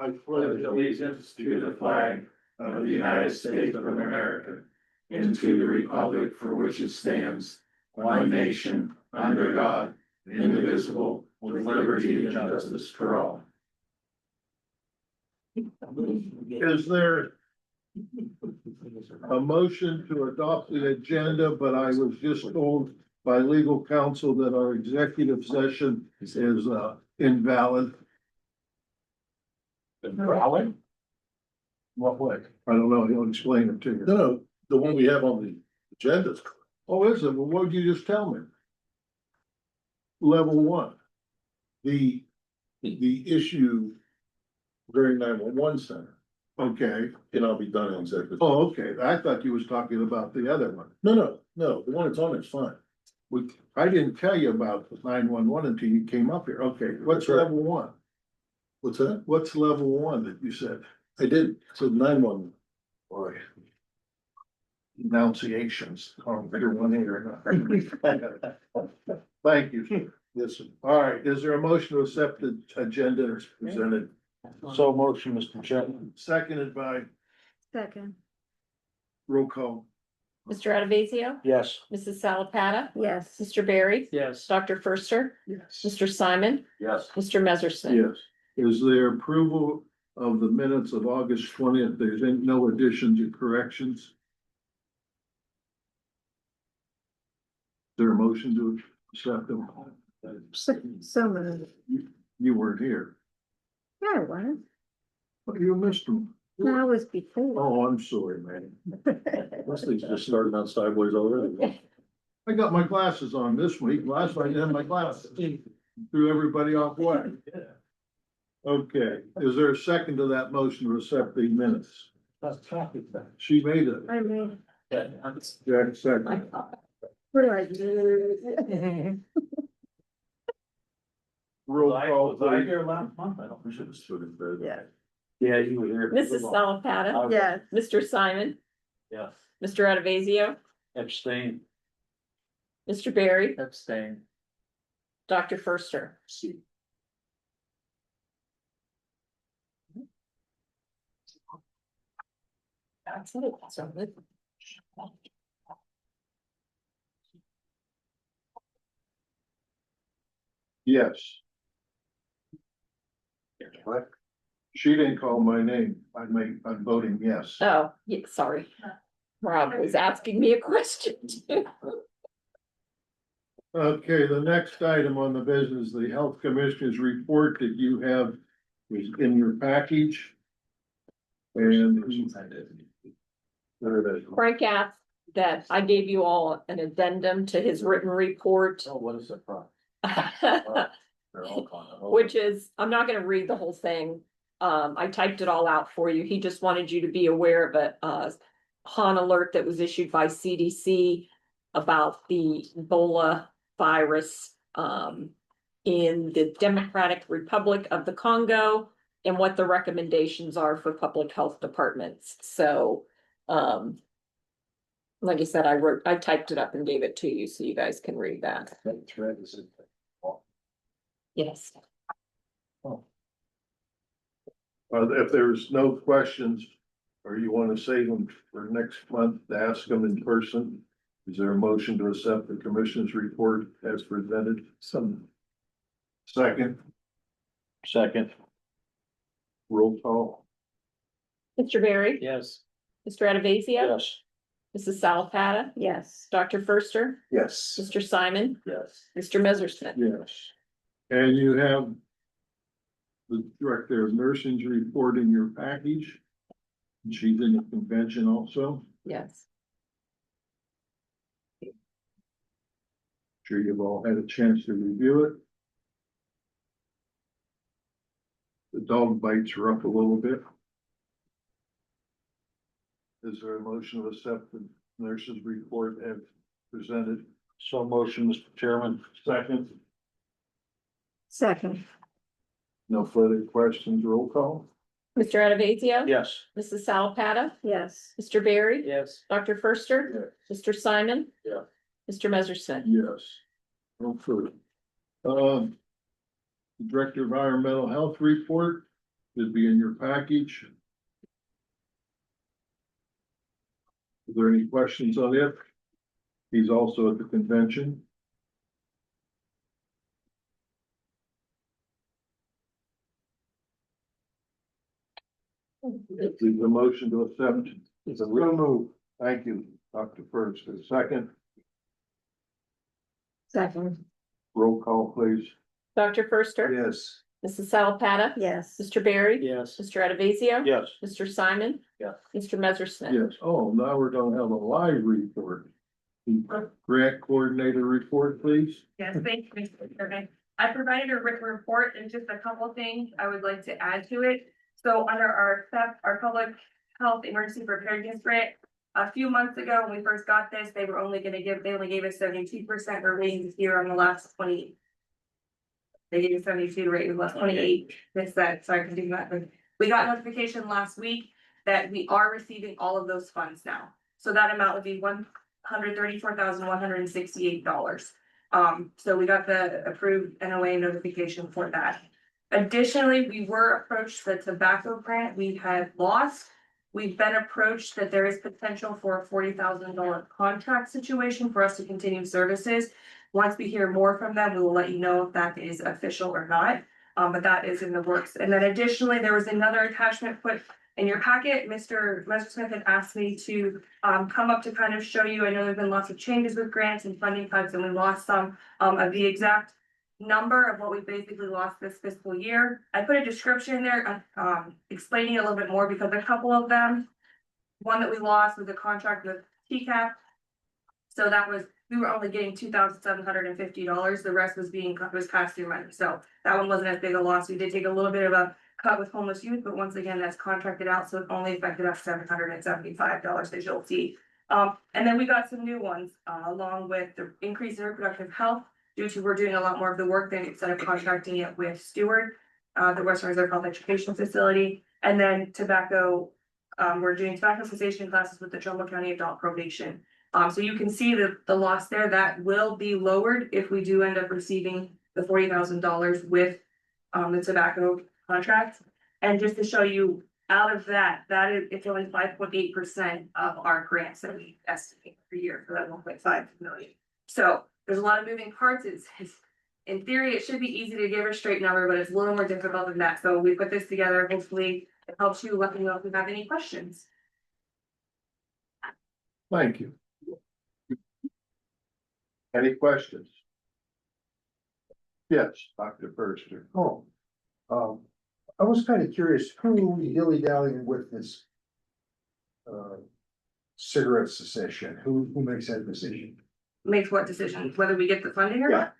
I pledge allegiance to the flag of the United States of America and to the republic for which it stands, one nation, under God, indivisible, with liberty and justice for all. Is there a motion to adopt the agenda? But I was just told by legal counsel that our executive session is invalid. Invalid? What way? I don't know. He'll explain it to you. No, the one we have on the agenda is correct. Oh, is it? Well, what did you just tell me? Level one. The issue During 911 center okay. cannot be done in executive. Oh, okay. I thought you was talking about the other one. No, the one that's on it's fine. I didn't tell you about the 911 until you came up here. Okay, what's That's right. level one? What's that? What's level one that you said? I did, so 911. Boy. Enunciations. Oh, better one here. Thank you. Listen. All right, is there a motion to accept the agenda as presented? So motion, Mr. Chairman. Seconded by Second, roll call. Mr. Adavasio, Yes. Mrs. Salapata, yes. Mr. Barry, Yes. Dr. Furster, Yes. Mr. Simon, Yes. Mr. Messerschmidt. Yes. Is there approval of the minutes of August 20th? There's no additions or corrections? Is there a motion to accept them? So moved. You weren't here. Yeah, it was. But you missed them. No, I was before. Oh, I'm sorry, man. This thing's just starting out sideways already. I got my glasses on this week. Last week I didn't have my glasses. Threw everybody off whack. Okay, is there a second to that motion to accept the minutes? She made it. I mean, Jack second. what do I do? Roll call, please. here last month? I don't, we should have stood in bed. Yeah. Yeah, you were here. Mrs. Salapata, Yes. Mr. Simon, Yes. Mr. Adavasio, Abstain. Mr. Barry, Abstain. Dr. Furster. That's it. So good. Yes. What? She didn't call my name. I'm voting yes. Oh, yeah, sorry. Rob was asking me a question too. Okay, the next item on the business, the health commissioner's report that you have is in your package. And there it is. Frank asked that I gave you all an addendum to his written report. Oh, what is that from? They're all gone. Which is, I'm not gonna read the whole thing. I typed it all out for you. He just wanted you to be aware of a HAN alert that was issued by CDC about the Ebola virus in the Democratic Republic of the Congo and what the recommendations are for public health departments. So like I said, I typed it up and gave it to you so you guys can read that. That thread is in. Yes. If there's no questions, or you want to save them for next month to ask them in person, is there a motion to accept the commission's report as presented? Second, Second. roll call. Mr. Barry, Yes. Mr. Adavasio, Yes. Mrs. Salapata, Yes. Dr. Furster, Yes. Mr. Simon, Yes. Mr. Messerschmidt. Yes. And you have the director of nursing's report in your package. She's in the convention also. Yes. Sure you've all had a chance to review it. The dog bites are up a little bit. Is there a motion to accept the nurse's report as presented? So motion, Mr. Chairman. Second, Second, no further questions, roll call? Mr. Adavasio. Yes. Mrs. Salapata, yes. Mr. Barry, Yes. Dr. Furster, Mr. Simon. Yeah. Mr. Messerschmidt. Yes. No further. The Director of Environmental Health report Should be in your package. Is there any questions on it? He's also at the convention. Leave the motion to accept. It's a real move. Thank you, Dr. First. A second, Second, roll call, please. Dr. Firster. Yes. Mrs. Salapata. yes. Mr. Barry. Yes. Mr. Adavasio. Yes. Mr. Simon. Yes. Mr. Messersmith. Yes. Oh, now we're gonna have a live report. Grant coordinator report, please. Yes, thank you, Mr. Chairman. I provided a written report and just a couple of things I would like to add to it. So under our SEP, our Public Health Emergency Preparedness Grant, a few months ago, when we first got this, they only gave us 72%. We're waiting to hear on the last 20. They gave us 72 rate, it was 28. This that, sorry for doing that, but we got notification last week that we are receiving all of those funds now. So that amount would be $134,168. So we got the approved NOA notification for that. Additionally, we were approached the tobacco grant we had lost. We've been approached that there is potential for a $40,000 contract situation for us to continue services. Once we hear more from them, we will let you know if that is official or not. But that is in the works. And then additionally, there was another attachment put in your packet. Mr. Messersmith had asked me to come up to kind of show you. I know there's been lots of changes with grants and funding cuts, and we lost some of the exact number of what we basically lost this fiscal year. I put a description in there explaining a little bit more because a couple of them, one that we lost was a contract with TCAP. So that was, we were only getting $2,750. The rest was passed through money. So that one wasn't as big a loss. We did take a little bit of a cut with homeless youth, but once again, that's contracted out. So it only affected us $775 as you'll see. And then we got some new ones along with the increase in reproductive health due to we're doing a lot more of the work than instead of contracting it with Steward, the Western Reserve Health Education Facility. And then tobacco, we're doing tobacco cessation classes with the Trumbull County Adult Probation. So you can see the loss there that will be lowered if we do end up receiving the $40,000 with the tobacco contract. And just to show you out of that is, it's only 5.8% of our grants that we estimate per year for that 1.5 million. So there's a lot of moving parts. It's in theory, it should be easy to give a straight number, but it's a little more difficult than that. So we put this together. Hopefully it helps you. Let me know if you have any questions. Thank you. Any questions? Yes, Dr. Firster. Oh, I was kind of curious, who are we dilly-dallying with this? Cigarette cessation, who makes that decision? Makes what decision, whether we get the funding or not?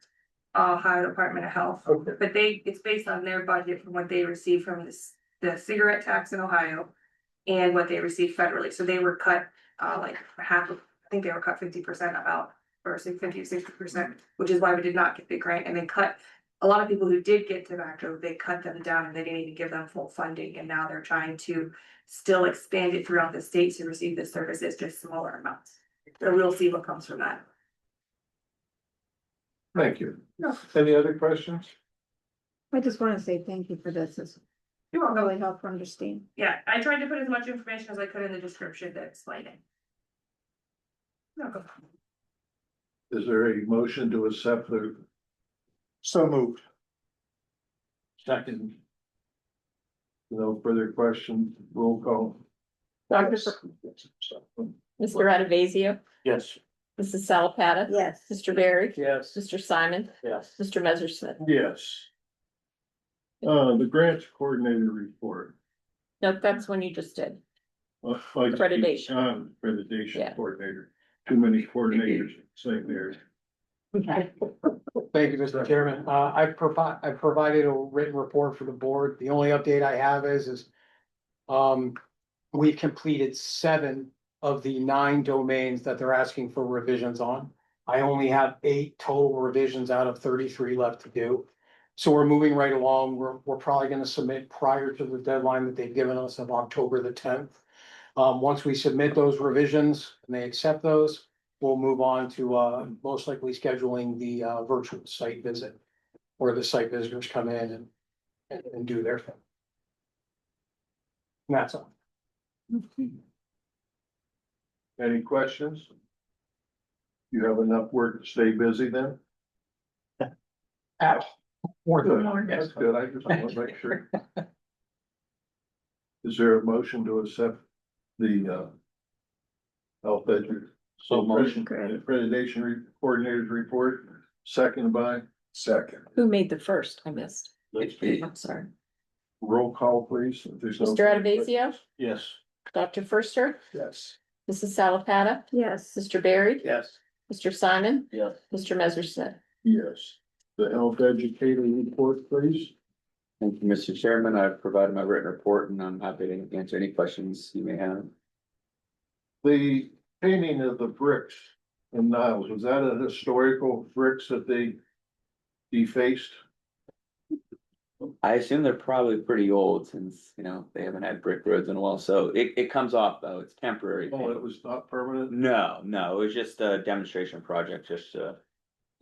Ohio Department of Health, Okay, but it's based on their budget from what they receive from the cigarette tax in Ohio. And what they receive federally, so they were cut, like half of, I think they were cut 50% about, or 50 to 60%, which is why we did not get the grant, and they cut. A lot of people who did get tobacco, they cut them down and they didn't even give them full funding, and now they're trying to still expand it throughout the state to receive the services, just smaller amounts. So we'll see what comes from that. Thank you. No. Any other questions? I just want to say thank you for this. It's You're welcome. really helped understand. Yeah, I tried to put as much information as I could in the description to explain it. No. Is there a motion to accept the? so moved. Second. No further questions, roll call. Dr. Mr. Adavasio. Yes. Mrs. Salapata. Yes. Mr. Barry. Yes. Mr. Simon. Yes. Mr. Messersmith. Yes. The grants coordinator report. Nope, that's one you just did. Accreditation. Yeah. Accreditation coordinator, too many coordinators, same there. Okay. Thank you, Mr. Chairman. I provided a written report for the board. The only update I have is we've completed 7 of the 9 domains that they're asking for revisions on. I only have 8 total revisions out of 33 left to do. So we're moving right along. We're probably going to submit prior to the deadline that they've given us of October the 10th. Once we submit those revisions and they accept those, we'll move on to most likely scheduling the virtual site visit, where the site visitors come in and do their thing. And that's all. Any questions? You have enough work to stay busy then? More than Good, that's good, I just want to make sure. Is there a motion to accept the health edu? So motion. Accreditation coordinator's report, second by? Second. Who made the first? I missed. I'm sorry. Roll call, please. If there's no- Mr. Adavasio, Yes. Dr. Firster, Yes. Mrs. Salapata, Yes, Mr. Barry, Yes. Mr. Simon, Yes. Mr. Messersmith. Yes. The health educator report, please. Thank you, Mr. Chairman. I've provided my written report and I'm happy to answer any questions you may have. The painting of the bricks in Niles, was that a historical bricks that they defaced? I assume they're probably pretty old since, you know, they haven't had brick roads in a while, so it comes off though, it's temporary. Oh, it was not permanent? No, it was just a demonstration project, just to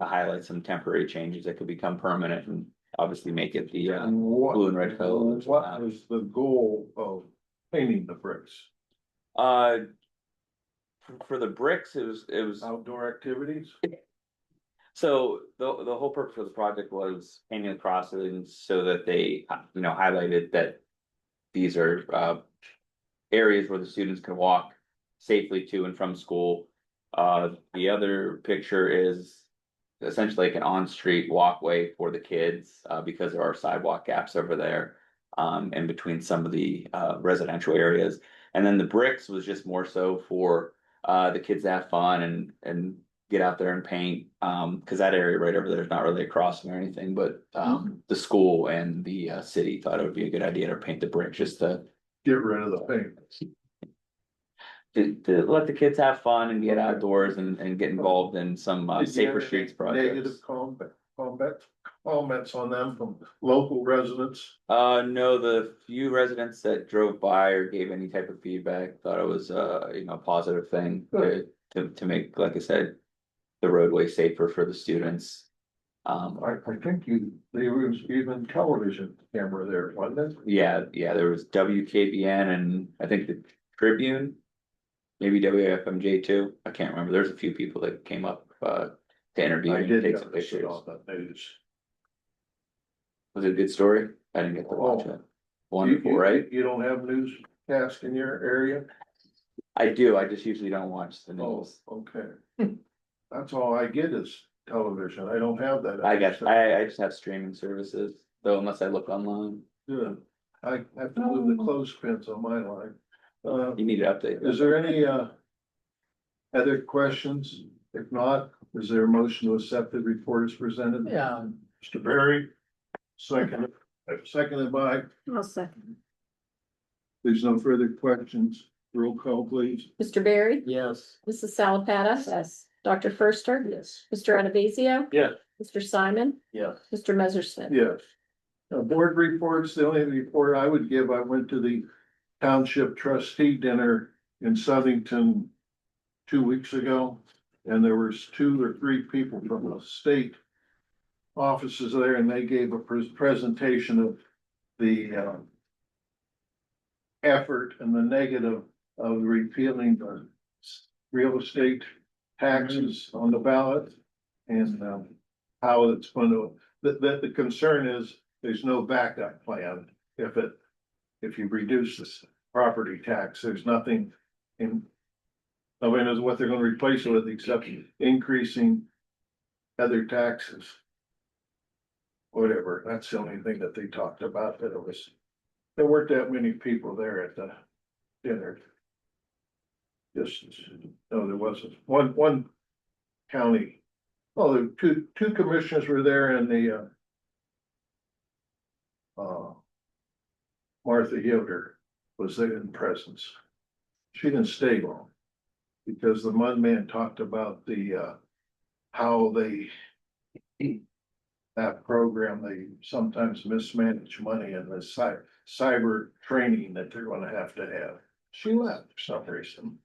highlight some temporary changes that could become permanent and obviously make it the And what, blue and red color. what was the goal of painting the bricks? Uh, for the bricks, it was. Outdoor activities? So the whole purpose of the project was painting the crossings so that they, you know, highlighted that these are areas where the students can walk safely to and from school. The other picture is essentially like an on-street walkway for the kids, because there are sidewalk gaps over there, in between some of the residential areas. And then the bricks was just more so for the kids to have fun and get out there and paint, because that area right over there is not really a crossing or anything, but the school and the city thought it would be a good idea to paint the bricks just to Get rid of the paint. let the kids have fun and get Okay. outdoors and get involved in some Did you safer have streets Negative projects. comments on them from local residents? No, the few residents that drove by or gave any type of feedback thought it was you know, a positive thing to make, like I said, the roadway safer for the students. I think there was even television camera there, wasn't it? Yeah, there was WKBN and I think the Tribune, maybe WFMJ too. I can't remember. There's a few people that came up to interview I and did take some notice it pictures. on the news. Was it a good story? I didn't get to watch it. Wonderful, You- right? You don't have newscast in your area? I do. I just usually don't watch the Oh, news. okay. That's all I get is television. I don't have that. I just have streaming services, though, unless I look online. Good. I have to move the clothespins on my line. You need to update. Is there any other questions? If not, is there a motion to accept the report as presented? Yeah. Mr. Barry, seconded by, I'll second. there's no further questions. Roll call, please. Mr. Barry, Yes. Mrs. Salapata. Yes, Dr. Firster. Yes. Mr. Adavasio. Yes. Mr. Simon, Yes. Mr. Messersmith. Yes. Board reports, the only report I would give, I went to the township trustee dinner in Southington 2 weeks ago. And there was 2 or 3 people from the state offices there and they gave a presentation of the effort and the negative of repealing the real estate taxes on the ballot. And how it's going to, the concern is there's no backup plan. If you reduce this property tax, there's nothing in. Nobody knows what they're gonna replace it with except increasing other taxes. Whatever, that's the only thing that they talked about, that it was, there weren't that many people there at the dinner. Just, no, there wasn't, one county, well, there were two commissioners were there and the Martha Yoder was there in presence. She didn't stay long. Because the mud man talked about the how they. That program, they sometimes mismanage money in the cyber training that they're gonna have to have. She left for some reason.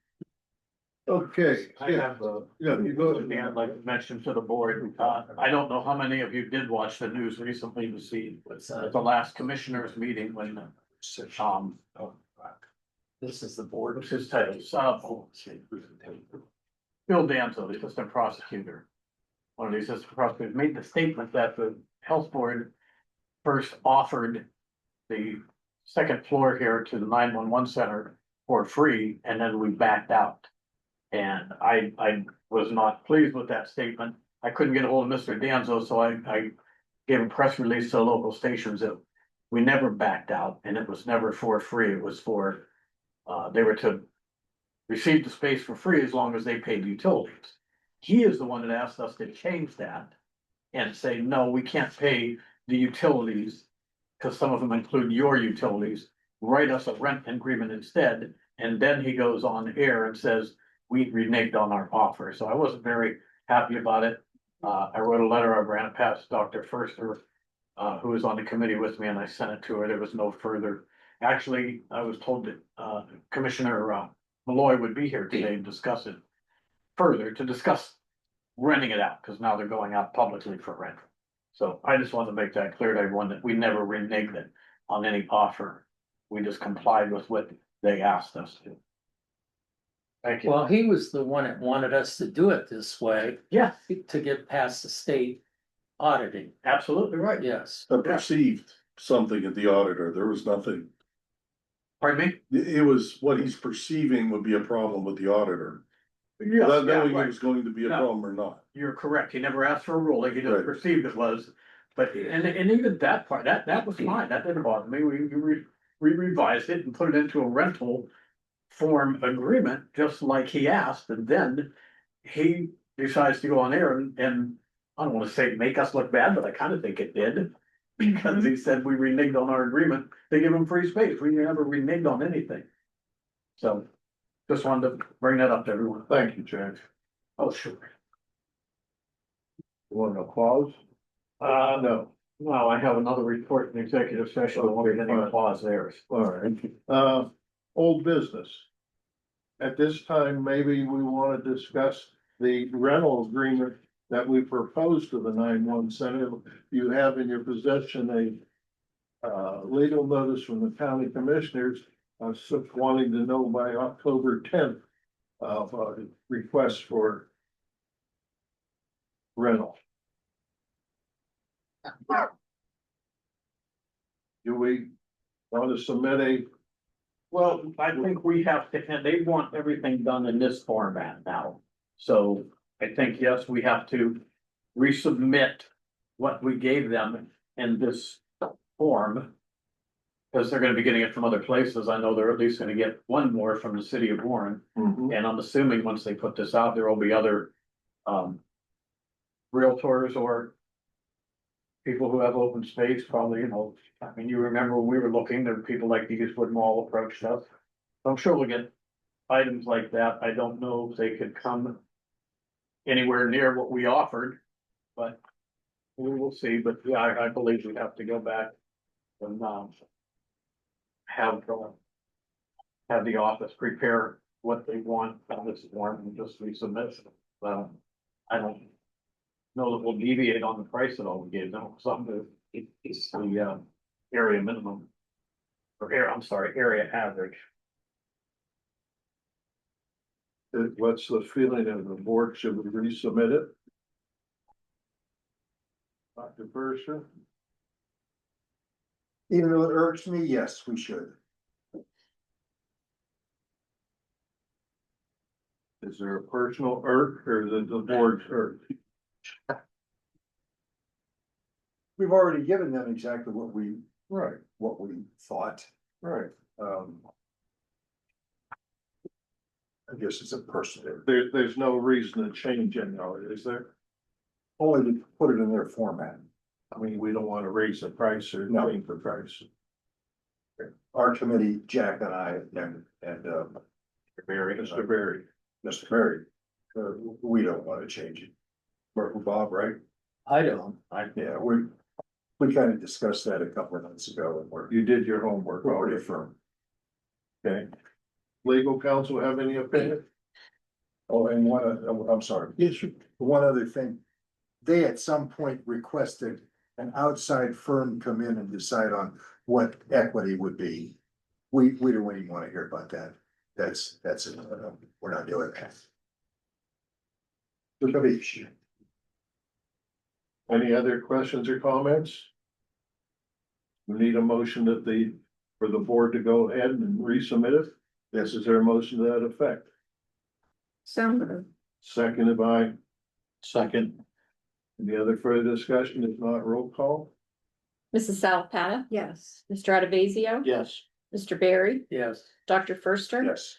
Okay. I have Yeah, you go ahead. I'd like to mention to the board, I don't know how many of you did watch the news recently to see the last commissioners meeting when This is the board. What's his title? Bill Danzo, the assistant prosecutor. One of the assistant prosecutors made the statement that the health board first offered the second floor here to the 911 center for free, and then we backed out. And I was not pleased with that statement. I couldn't get a hold of Mr. Danzo, so I gave a press release to the local stations that we never backed out, and it was never for free. It was for, they were to receive the space for free as long as they paid utilities. He is the one that asked us to change that and say, no, we can't pay the utilities, because some of them include your utilities. Write us a rent agreement instead. And then he goes on air and says, we reneged on our offer. So I wasn't very happy about it. I wrote a letter, I ran it past Dr. Firster, who was on the committee with me, and I sent it to her. There was no further. Actually, I was told that Commissioner Malloy would be here today to discuss it further, to discuss renting it out, because now they're going out publicly for rent. So I just wanted to make that clear to everyone that we never reneged it on any offer. We just complied with what they asked us to. Thank you. Well, he was the one that wanted us to do it this way Yeah, to get past the state auditing. absolutely right. Yes. I perceived something at the auditor, there was nothing. Pardon me? It was what he's perceiving would be a problem with the auditor. Yes, Without yeah, knowing it right. was going to be a No. problem or not. You're correct. He never asked for a ruling. He just Right. perceived it was. But, and even that part, that was fine. That didn't bother me. We revised it and put it into a rental form agreement, just like he asked. And then he decides to go on air and I don't want to say make us look bad, but I kind of think it did. Because he said we reneged on our agreement. They give him free space. We never reneged on anything. So just wanted to bring that up to everyone. Thank you, Jack. Oh, sure. You want an applause? No. No, I have another report in executive session. I won't get any fine. applause there. All right. Old business. At this time, maybe we want to discuss the rental agreement that we proposed to the 911 center. You have in your possession a legal notice from the county commissioners, wanting to know by October 10th of request for rental. Do we want to submit a? Well, I think we have to, and they want everything done in this format now. So I think, yes, we have to resubmit what we gave them in this form. Because they're gonna be getting it from other places. I know they're at least gonna get one more from the city of Warren. And I'm assuming once they put this out, there will be other realtors or people who have open space, probably, I mean, you remember when we were looking, there were people like the Eastwood Mall approached us. I'm sure we'll get items like that. I don't know if they could come anywhere near what we offered, but we will see. But yeah, I believe we'd have to go back and have the office prepare what they want on this form and just resubmit. I don't know that we'll deviate on the price at all we gave them. Some it's the area minimum. Or area average. What's the feeling of the board? Should we resubmit it? Dr. Berger? Even though it irks me, yes, we should. Is there a personal irk or the board's irk? We've already given them exactly what we Right, thought. right. I guess it's a personal, There's no reason to change any of it, is there? only to put it in their format. I mean, we don't want to raise the price or No. change the price. Our committee, Jack and I, and Barry, Mr. Barry. Mr. Perry, we don't want to change it. Bob, right? I don't. Yeah, we kind of discussed that a couple of months ago and You did your homework we're already already. firm. Okay. Legal counsel have any opinion? Oh, and I'm sorry. Yes. One other thing, they at some point requested an outside firm come in and decide on what equity would be. we don't even wanna hear about that. That's, we're not doing that. Look at each. Any other questions or comments? We need a motion for the board to go ahead and resubmit it. Yes, is there a motion to that effect? So moved. Seconded by? Second. Any other further discussion? If not, roll call? Mrs. Salapata, Yes. Mr. Adavasio, Yes. Mr. Barry, Yes. Dr. Firster. Yes.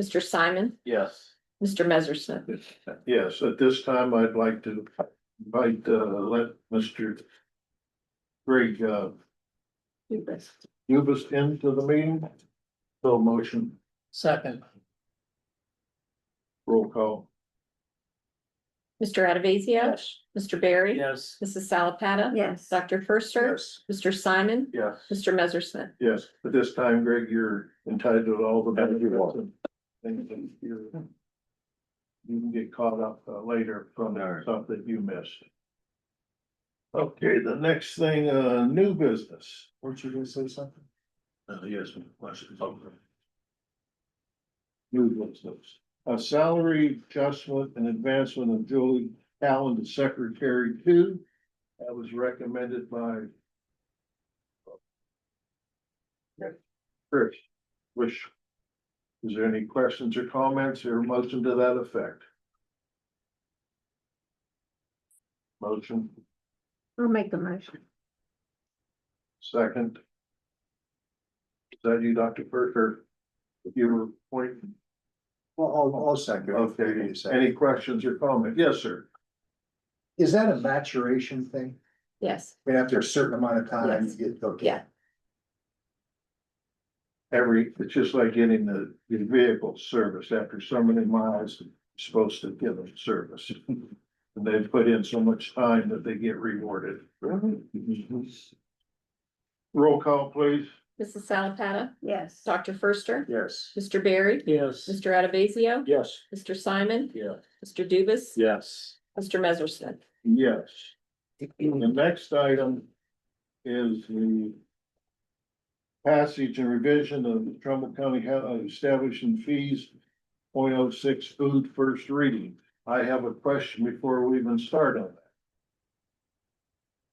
Mr. Simon, Yes. Mr. Messersmith. Yes, at this time, I'd like to invite, let Mr. Greg, move us into the meeting. So motion, Second. roll call. Mr. Adavasio, Mr. Barry. Yes. Mrs. Salapata. Yes. Dr. Firster. Yes. Mr. Simon, Yes. Mr. Messersmith. Yes, at this time, Greg, you're entitled to all the benefits. And you can get caught up later from the stuff that you missed. Okay, the next thing, new business. Weren't you gonna say something? Yes. New business, a salary adjustment and advancement of Julie Allen to Secretary 2. That was recommended by Chris. Is there any questions or comments or motion to that effect? Motion, I'll make the motion. second. Is that you, Dr. Parker? If you were pointing, Well, I'll second. okay, any questions or comments? Yes, sir. Is that a maturation thing? Yes. I mean, after a certain amount of time, Yes. you get, okay. Yeah. It's just like getting the vehicle service after so many miles, you're supposed to give them service. And they've put in so much time that they get rewarded. Roll call, please. Mrs. Salapata, Yes. Dr. Firster. Yes. Mr. Barry. Yes. Mr. Adavasio. Yes. Mr. Simon, Yeah. Mr. Dubus. Yes. Mr. Messersmith. Yes. The next item is the passage and revision of Trumbull County establishing fees 0.06 food first reading. I have a question before we even start on that.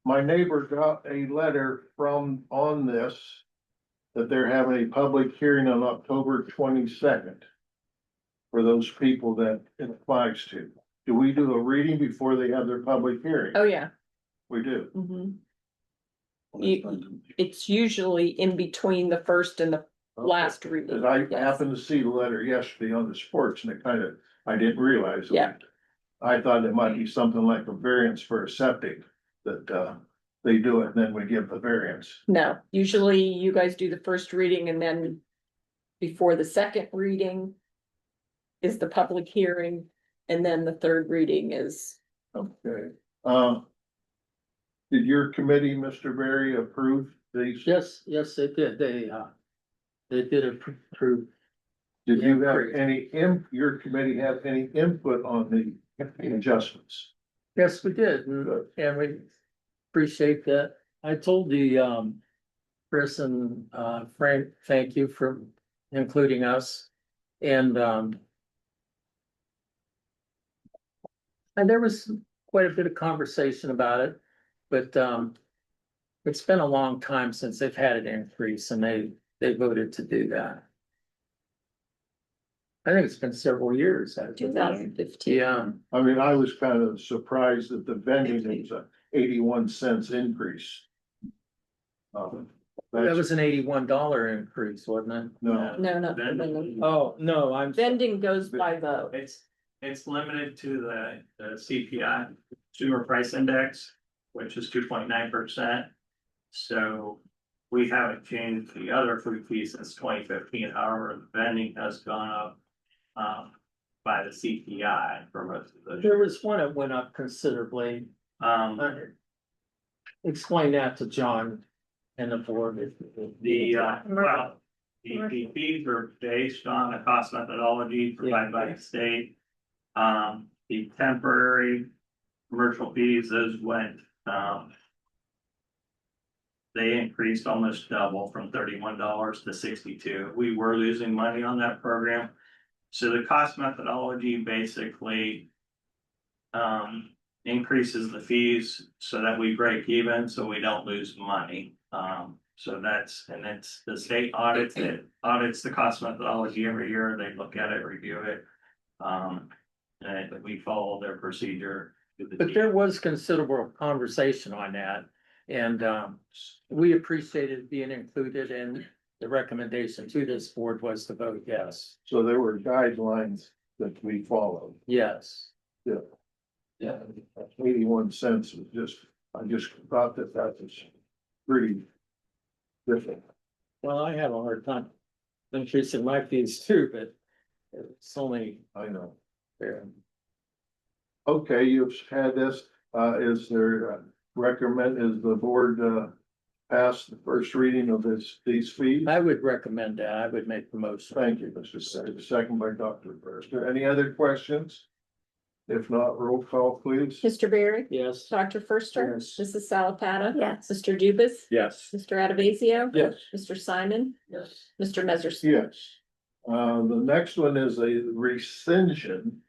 My neighbor got a letter on this, that they're having a public hearing on October 22nd. For those people that it applies to. Do we do a reading before they have their public hearing? Oh, yeah. We do. Mhm. It's usually in between the first and the last reading. Cause I Yes. happened to see the letter yesterday on the sports and it kind of, I didn't realize. it. Yeah. I thought it might be something like a variance for a septic, that, they do it and then we give the variance. No, usually you guys do the first reading and then before the second reading is the public hearing, and then the third reading is, Okay, did your committee, Mr. Berry, approve these? Yes, yes, they did. They did approve. Did you have Increase. your committee have any input on the adjustments? Yes, we did, and we appreciate that. I told the, Chris and, Frank, thank you for including us. And there was quite a bit of conversation about it, but, it's been a long time since they've had an increase and they voted to do that. I think it's been several years. hasn't it? 2015. Yeah. I mean, I was kind of surprised that the vending was a 81 cents increase. That That's, was an $81 increase, wasn't it? no, No, not the vending. Oh, no, I'm. Vending goes by vote. It's limited to the CPI, Consumer Price Index, which is 2.9%. So we haven't changed the other food fees since 2015. However, the vending has gone up by the CPI for most of There was one that went up considerably. Explain that to John and the board. The fees are based on a cost methodology provided by the state. The temporary commercial fees, those went they increased almost double from $31 to 62. We were losing money on that program. So the cost methodology basically increases the fees so that we break even, so we don't lose money. So and it's the state audits it, audits the cost methodology every year. They look at it, review it. And we follow their procedure. But there was considerable conversation on that. And we appreciated it being included, and the recommendation to this board was to vote yes. So there were guidelines that we followed. Yes. Yeah. Yeah, 81 cents was I just thought that was pretty different. Well, I have a hard time increasing my fees too, but it's only I know. fair. Okay, you've had this, is there, is the board, pass the first reading of these fees? I would recommend that. I would make the motion. Thank you, Mr. Secretary. Second by Dr. Brewster. Any other questions? If not, roll call, please. Mr. Barry, Yes. Dr. Firster, Yes. Mrs. Salapatta. Yes. Mr. Dubus, Yes. Mr. Adavasio. Yes. Mr. Simon, Yes. Mr. Messersmith. Yes. The next one is a rescission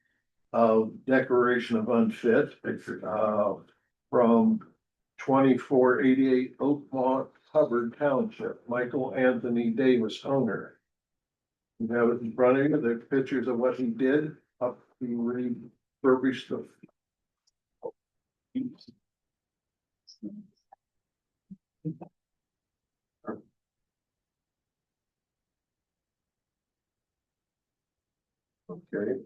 of declaration of unfit, from 2488 Oakmont, Hubbard Township, Michael Anthony Davis, owner. You have it in front of you, the pictures of what he did, he refurbished the. Okay.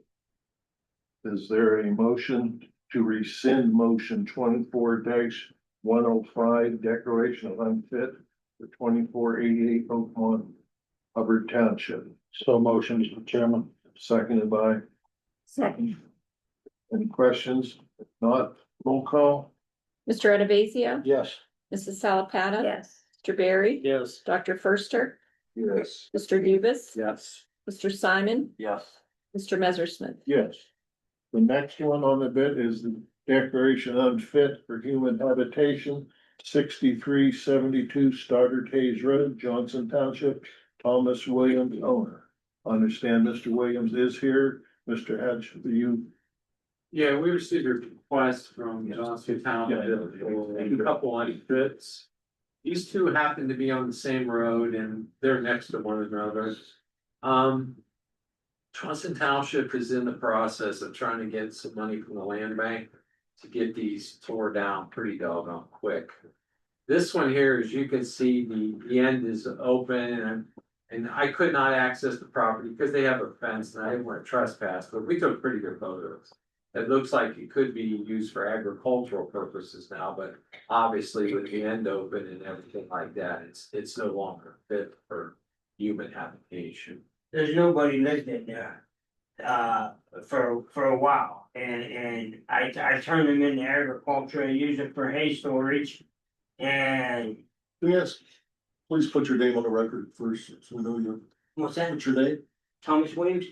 Is there a motion to rescind motion 24-105 declaration of unfit for 2488 Oakmont, Hubbard Township? So motion, Mr. Chairman. Seconded by, Second. any questions? If not, roll call? Mr. Adavasio, Yes. Mrs. Salapatta. Yes. Mr. Barry. Yes. Dr. Firster, Yes. Mr. Dubus. Yes. Mr. Simon, Yes. Mr. Messersmith. Yes. The next one on the bit is the declaration unfit for human habitation, 6372 Starter Hayes Road, Johnson Township, Thomas Williams, owner. Understand Mr. Williams is here. Mr. Hatch, you, Yeah, we received a request from Johnson Town, a couple on fits. These two happen to be on the same road and they're next to one another. Johnson Township is in the process of trying to get some money from the land bank to get these tore down pretty doggone quick. This one here, as you can see, the end is open and I could not access the property because they have a fence and I didn't want to trespass, but we took pretty good photos. It looks like it could be used for agricultural purposes now, but obviously with the end open and everything like that, it's no longer fit for human habitation. There's nobody lived in there, for a while, and I turned them into agriculture, I use it for hay storage. And Yes, please put your name on the record first, so we know your, what's that, what's your name? Thomas Williams?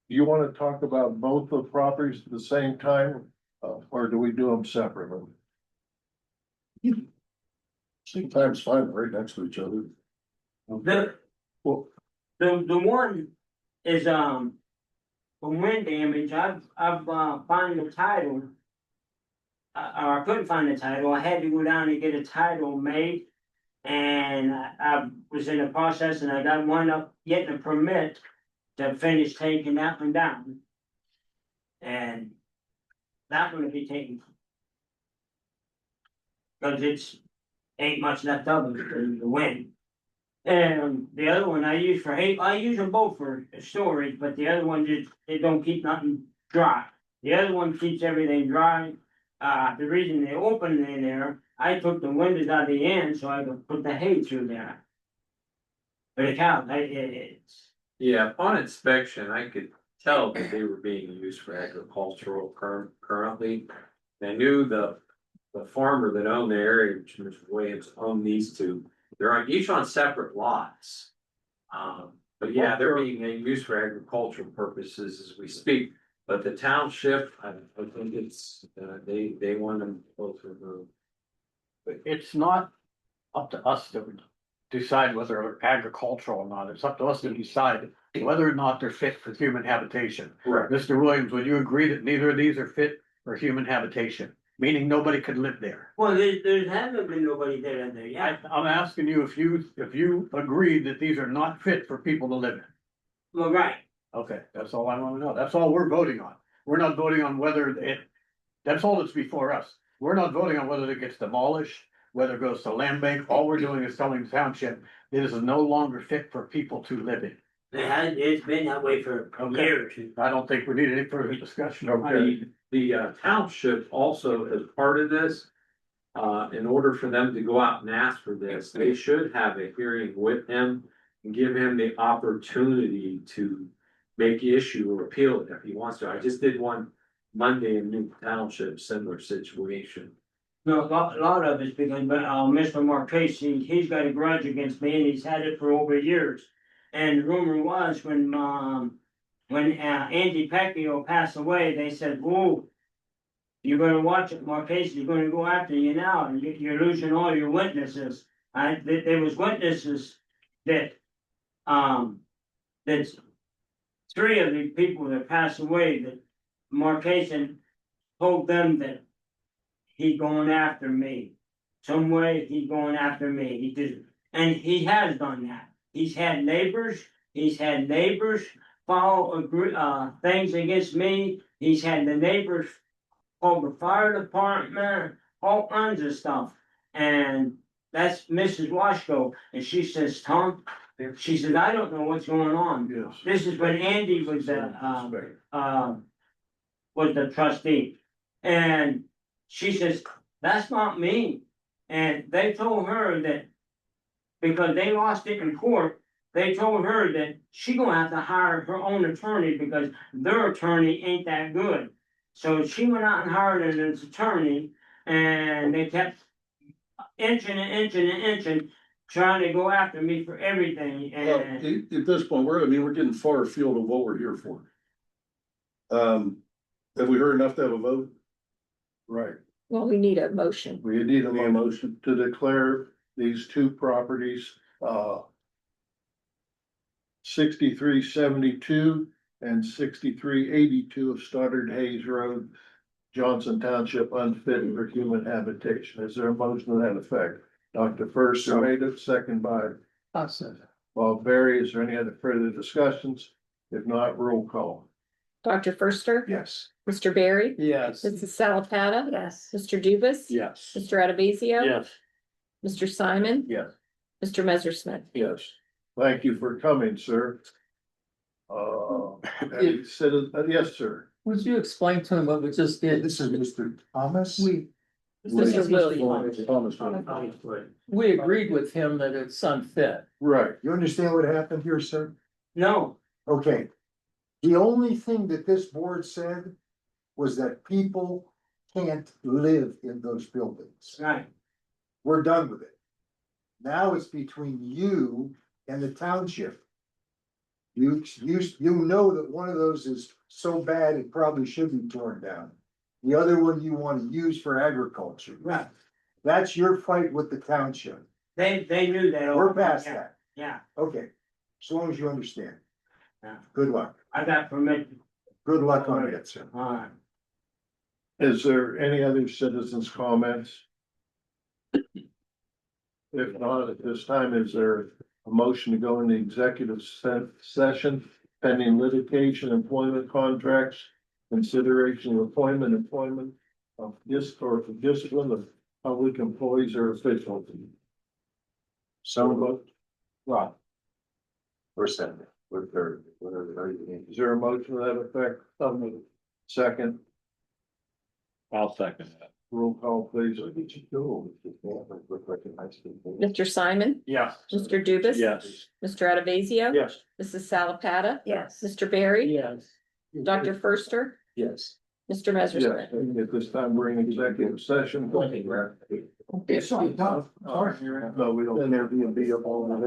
you want to talk about both the properties at the same time, or do we do them separately? Same time's fine, right next to each other. The, Well, the one is, from wind damage, I've found the title. Or I couldn't find the title, I had to go down and get a title made. And I was in the process and I got one up, getting a permit to finish taking that one down. And that one will be taken. Cause it's, ain't much left of it in the wind. And the other one I use for hay, I use them both for storage, but the other one just, it don't keep nothing dry. The other one keeps everything dry. The reason they opened in there, I took the windows out of the end so I could put the hay through there. But it counts, it's. Yeah, upon inspection, I could tell that they were being used for agricultural currently. I knew the farmer that owned the area, which Mr. Williams owned these two, they're each on separate lots. But yeah, they're being used for agricultural purposes as we speak. But the township, I think it's, they want them both removed. it's not up to us to decide whether they're agricultural or not. It's up to us to decide whether or not they're fit for human habitation. Correct. Mr. Williams, would you agree that neither of these are fit for human habitation? Meaning nobody could live there? Well, there hasn't been nobody there in there, yeah. I'm asking you if you agree that these are not fit for people to live in. Well, right. Okay, that's all I wanna know. That's all we're voting on. We're not voting on whether that's all that's before us. We're not voting on whether it gets demolished, whether it goes to land bank. All we're doing is telling the township this is no longer fit for people to live in. It's been that way for years. I don't think we need any further discussion. The township also, as part of this, in order for them to go out and ask for this, they should have a hearing with him and give him the opportunity to make issue or appeal it if he wants to. I just did one Monday in New Township, similar situation. No, a lot of it's because, Mr. Marquez, he's got a grudge against me and he's had it for over years. And the rumor was when Andy Pecchio passed away, they said, "Whoa, you're gonna watch it, Marquez, he's gonna go after you now, and you're losing all your witnesses." There was witnesses that, that's three of the people that passed away that Marquez told them that he's going after me. Some way he's going after me. He just, and he has done that. He's had neighbors file things against me. He's had the neighbors call the fire department, all kinds of stuff. And that's Mrs. Washko. And she says, "Tom," she said, "I don't know what's going on." Yes. This is when Andy was the trustee. And she says, "That's not me." And they told her that because they lost it in court, they told her that she gonna have to hire her own attorney because their attorney ain't that good. So she went out and hired an attorney, and they kept inching, trying to go after me for everything. Well, And at this point, we're getting far afield of what we're here for. Have we heard enough to have a vote? Right. Well, we need a motion. We need a Need a motion to declare these two properties, 6372 and 6382 of Stoddard Hayes Road, Johnson Township, unfit for human habitation. Is there a motion to that effect? Dr. First made it, second by Bob Berry. Is there any other further discussions? If not, roll call. Dr. Firster? Yes. Mr. Barry? Yes. Mrs. Salapada? Yes. Mr. Dubus? Yes. Mr. Adavizio? Yes. Mr. Simon? Yes. Mr. Messersmith? Yes. Thank you for coming, sir. Any citizen, yes, sir. Would you explain to him what we just did? This is Mr. Thomas. Mr. Williams. Thomas. We agreed with him that it's unfit. Right. You understand what happened here, sir? no, Okay. The only thing that this board said was that people can't live in those buildings. right, We're done with it. Now it's between you and the township. You know that one of those is so bad it probably should be torn down. The other one you want to use for agriculture. right. That's your fight with the township. They knew that. We're past Yeah, that. Yeah, Okay, as long as you understand. Yeah. Good luck. I got permission. Good luck on it, sir. All right. Is there any other citizens' comments? If not, at this time, is there a motion to go into executive session pending litigation, employment contracts, consideration of employment of discipline of public employees or officials? So, Rob. Or second, or third, whatever. Is there a motion to that effect? Second. I'll second that. Roll call, please. Mr. Simon? Yes. Mr. Dubus? Yes. Mr. Adavizio? Yes. Mrs. Salapada? Yes. Mr. Barry? Yes. Dr. Firster? Yes. Mr. Messersmith? Yes, at this time, we're in executive session. Sorry. No, we don't. Then there'll be a B up all of that.